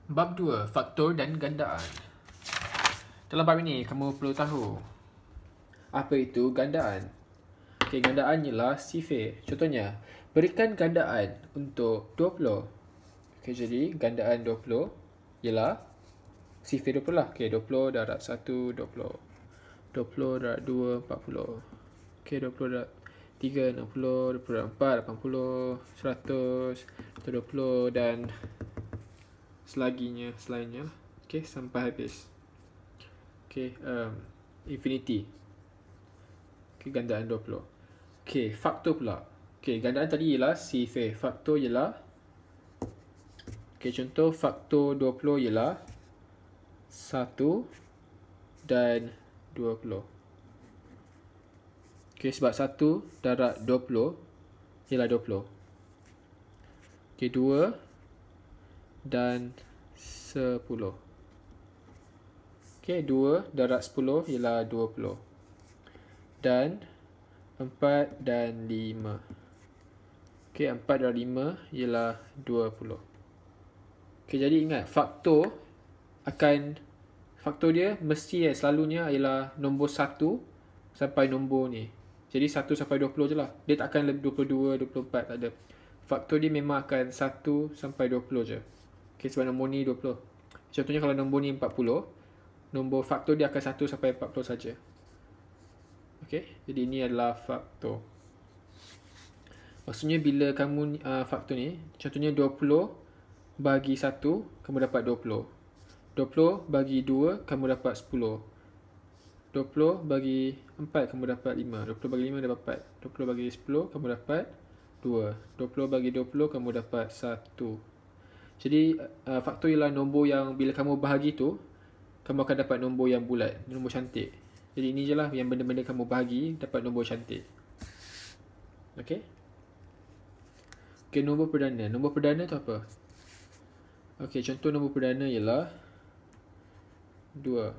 Bab 2, faktor dan gandaan. Dalam bab ini, kamu perlu tahu apa itu gandaan. Okey, gandaan ialah sifir. Contohnya, berikan gandaan untuk 20. Okey, jadi gandaan 20 ialah sifir 20 lah. Okey, 20 darab 1, 20. 20 darab 2, 40. Okey, 20 darab 3, 60. 20 darab 4, 80. 100, 120 dan selainnya. Okey, sampai habis. Okey, infinity. Okey, gandaan 20. Okey, faktor pula. Okey, gandaan tadi ialah sifir. Faktor ialah, okey, contoh faktor 20 ialah 1 dan 20. Okey, sebab 1 darab 20 ialah 20. Okey, 2 dan 10. Okey, 2 darab 10 ialah 20. Dan 4 dan 5. Okey, 4 darab 5 ialah 20. Okey, jadi ingat, faktor dia mesti selalunya ialah nombor 1 sampai nombor ni. Jadi 1 sampai 20 je lah. Dia tak akan lebih 22, 24, tak ada. Faktor dia memang akan 1 sampai 20 je. Okey, sebab nombor ni 20. Contohnya kalau nombor ni 40, nombor faktor dia akan 1 sampai 40 saja. Okey, jadi ini adalah faktor. Maksudnya bila kamu faktor ni, contohnya 20 bagi 1, kamu dapat 20. 20 bagi 2, kamu dapat 10. 20 bagi 4, kamu dapat 5. 20 bagi 5 dapat 4. 20 bagi 10, kamu dapat 2. 20 bagi 20, kamu dapat 1. Jadi faktor ialah nombor yang bila kamu bahagi tu, kamu akan dapat nombor yang bulat, nombor cantik. Jadi ini je lah yang benda-benda kamu bahagi dapat nombor cantik. Okey. Okey, nombor perdana. Nombor perdana tu apa? Okey, contoh nombor perdana ialah 2.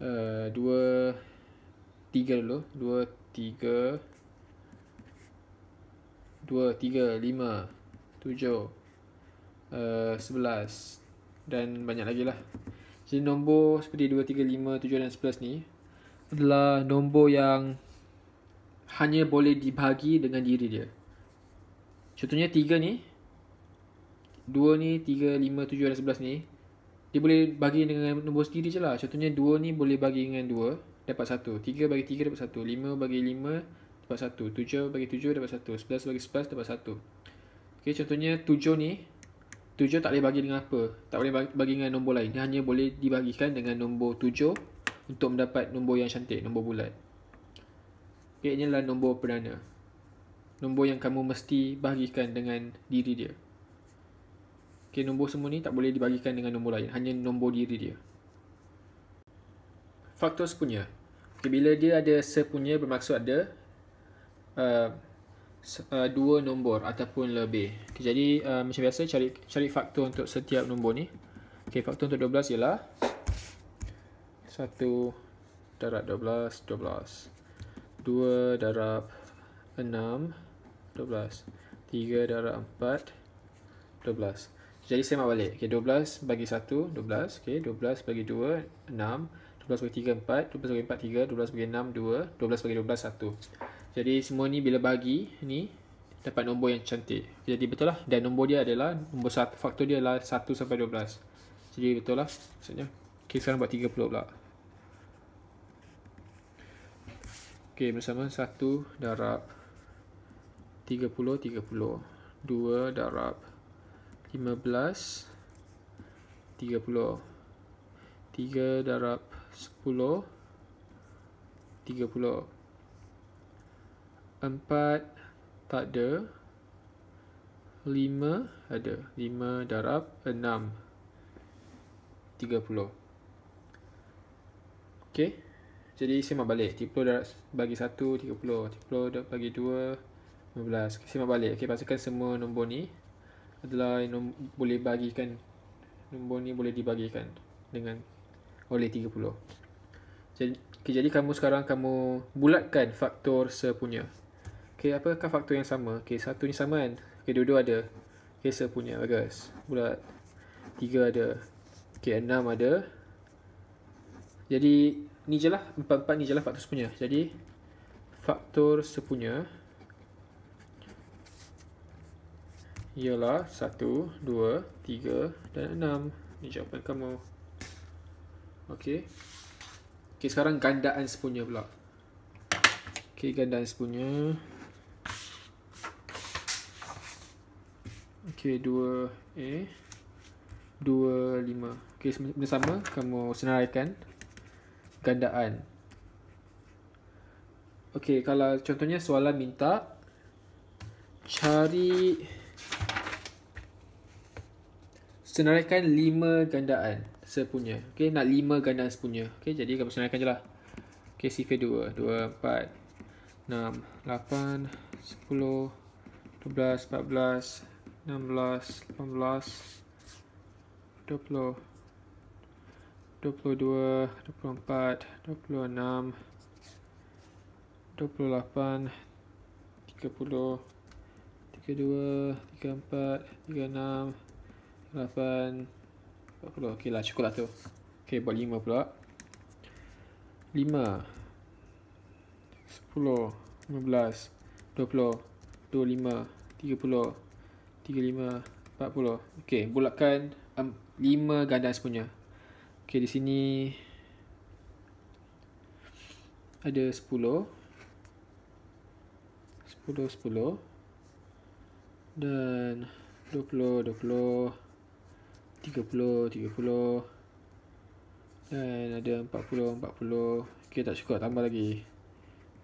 2, 3 dulu. 2, 3, 5, 7, 11 dan banyak lagi lah. Jadi nombor seperti 2, 3, 5, 7 dan 11 ni adalah nombor yang hanya boleh dibahagi dengan diri dia. Contohnya 3 ni, 2 ni, 3, 5, 7 dan 11 ni, dia boleh bagi dengan nombor sendiri je lah. Contohnya 2 ni boleh bagi dengan 2, dapat 1. 3 bagi 3 dapat 1. 5 bagi 5 dapat 1. 7 bagi 7 dapat 1. 11 bagi 11 dapat 1. Okey, contohnya 7 ni, 7 tak boleh bagi dengan apa? Tak boleh bagi dengan nombor lain. Dia hanya boleh dibagikan dengan nombor 7 untuk mendapat nombor yang cantik, nombor bulat. Okey, inilah nombor perdana. Nombor yang kamu mesti bahagikan dengan diri dia. Okey, nombor semua ni tak boleh dibagikan dengan nombor lain, hanya nombor diri dia. Faktor sepunya. Okey, bila dia ada sepunya bermaksud ada dua nombor ataupun lebih. Okay, jadi macam biasa cari faktor untuk setiap nombor ni. Okey, faktor untuk 12 ialah 1 darab 12, 12. 2 darab 6, 12. 3 darab 4, 12. Jadi saya mak balik. Okey, 12 bagi 1, 12. Okey, 12 bagi 2, 6. 12 bagi 3, 4. 12 bagi 4, 3. 12 bagi 6, 2. 12 bagi 12, 1. Jadi semua ni bila bagi ni dapat nombor yang cantik. Jadi betul lah. Dan nombor dia adalah nombor 1. Faktor dia adalah 1 sampai 12. Jadi betul lah maksudnya. Okey, sekarang buat 30 pula. Okey, bersama 1 darab 30, 30. 2 darab 15, 30. 3 darab 10, 30. 4 tak ada. 5 ada. 5 darab 6, 30. Okey. Jadi saya mak balik. 30 darab bagi 1, 30. 30 darab bagi 2, 15. Okay, saya mak balik. Okey, pastikan semua nombor ni adalah boleh bagikan. Nombor ni boleh dibagikan dengan oleh 30. Jadi kamu sekarang bulatkan faktor sepunya. Okey, apakah faktor yang sama? Okey, satu ni sama kan? Okey, dua-dua ada. Okay, sepunya. Bagus. Bulat 3 ada. Okay, 6 ada. Jadi ni je lah, 4 ni je lah faktor sepunya. Jadi faktor sepunya ialah 1, 2, 3 dan 6. Ni jawapan kamu. Okay. Okay, sekarang gandaan sepunya pula. Okay, gandaan sepunya. Okay, 2A 2, 5. Okay, benda sama. Kamu senaraikan gandaan. Okay, kalau contohnya soalan minta cari, senaraikan 5 gandaan sepunya. Okay, nak 5 gandaan sepunya. Okay, jadi kamu senaraikan je lah. Okay, sifar 2, 2, 4, 6, 8, 10, 12, 14, 16, 18, 20, 22, 24, 26, 28, 30, 32, 34, 36, 8, 40. Ok lah, cukup lah tu. Ok, buat 5 pula. 5, 10, 15, 20, 25, 30, 35, 40. Ok, bulatkan 5 gandaan sepunya. Ok, di sini ada 10, 10, dan 20, 20, 30, 30, dan ada 40, 40. Ok, tak cukup, tambah lagi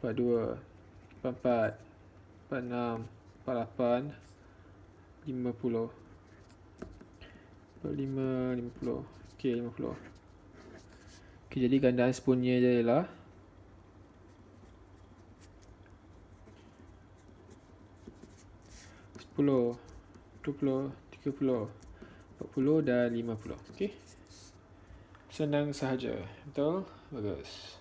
42, 44, 46, 48, 50, 45, 50. Ok, 50. Ok, jadi gandaan sepunya dia ialah 10, 20, 30, 40 dan 50. Ok, senang sahaja. Betul? Bagus.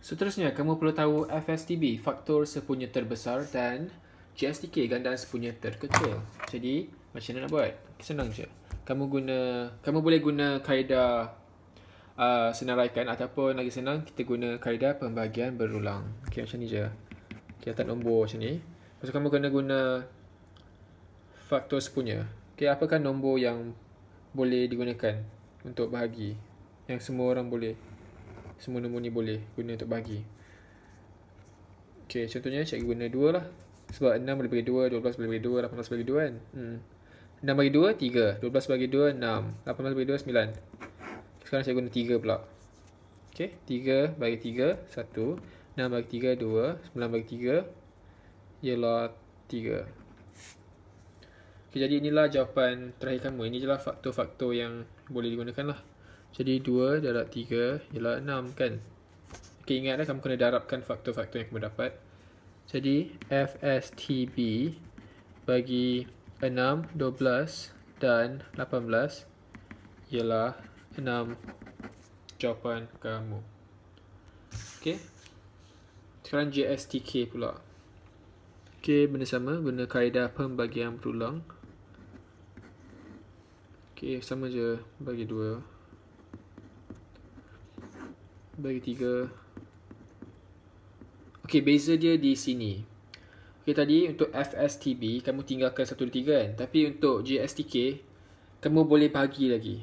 Seterusnya, kamu perlu tahu FSTB, faktor sepunya terbesar, dan GSTK, gandaan sepunya terkecil. Jadi, macam mana nak buat? Senang je. Kamu boleh guna kaedah senaraikan, ataupun lagi senang, kita guna kaedah pembagian berulang. Ok, macam ni je. Ok, letak nombor macam ni. Lepas tu kamu kena guna faktor sepunya. Ok, apakah nombor yang boleh digunakan untuk bahagi? Yang semua orang boleh. Semua nombor ni boleh guna untuk bahagi. Ok, contohnya cikgu guna 2 lah. Sebab 6 boleh bagi 2, 12 boleh bagi 2, 18 bagi 2 kan. 6 bagi 2, 3. 12 bagi 2, 6. 18 bagi 2, 9. Sekarang cikgu guna 3 pula. Ok, 3 bagi 3, 1. 6 bagi 3, 2. 9 bagi 3 ialah 3. Ok, jadi inilah jawapan terakhir kamu. Ini je lah faktor-faktor yang boleh digunakan lah. Jadi 2 darab 3 ialah 6 kan. Ok, ingatlah kamu kena darabkan faktor-faktor yang kamu dapat. Jadi FSTB bagi 6, 12 dan 18 ialah 6 jawapan kamu. Ok, sekarang GSTK pula. Ok, benda sama, guna kaedah pembagian berulang. Ok, sama je, bagi 2, bagi 3. Ok, beza dia di sini. Ok, tadi untuk FSTB kamu tinggalkan 1, 2, 3 kan. Tapi untuk GSTK kamu boleh bagi lagi.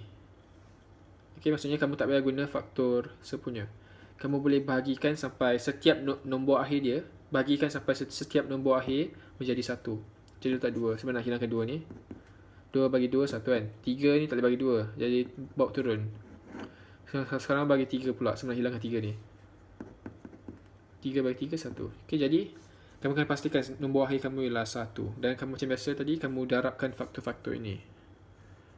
Ok, maksudnya kamu tak payah guna faktor sepunya. Kamu boleh bahagikan sampai setiap nombor akhir dia, bagikan sampai setiap nombor akhir menjadi 1. Jadi letak 2. Sebenarnya nak hilangkan 2 ni. 2 bagi 2, 1 kan. 3 ni tak boleh bagi 2. Jadi bawa turun. Sekarang bagi 3 pula. Sebenarnya hilangkan 3 ni. 3 bagi 3, 1. Ok, jadi kamu kena pastikan nombor akhir kamu ialah 1. Dan kamu macam biasa tadi, kamu darabkan faktor-faktor ini.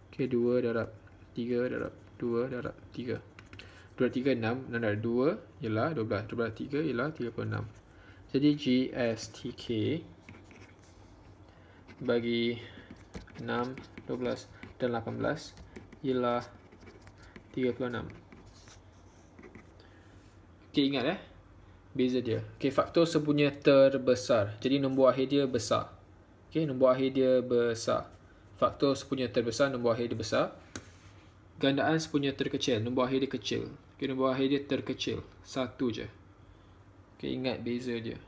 Ok, 2 darab 3 darab 2 darab 3. 2 darab 3, 6. 6 darab 2 ialah 12. 12 darab 3 ialah 36. Jadi GSTK bagi 6, 12 dan 18 ialah 36. Ok, ingat beza dia. Ok, faktor sepunya terbesar. Jadi nombor akhir dia besar. Okay, nombor akhir dia besar. Faktor sepunya terbesar, nombor akhir dia besar. Gandaan sepunya terkecil, nombor akhir dia kecil. Okay, nombor akhir dia terkecil. 1 je. Okay, ingat beza dia.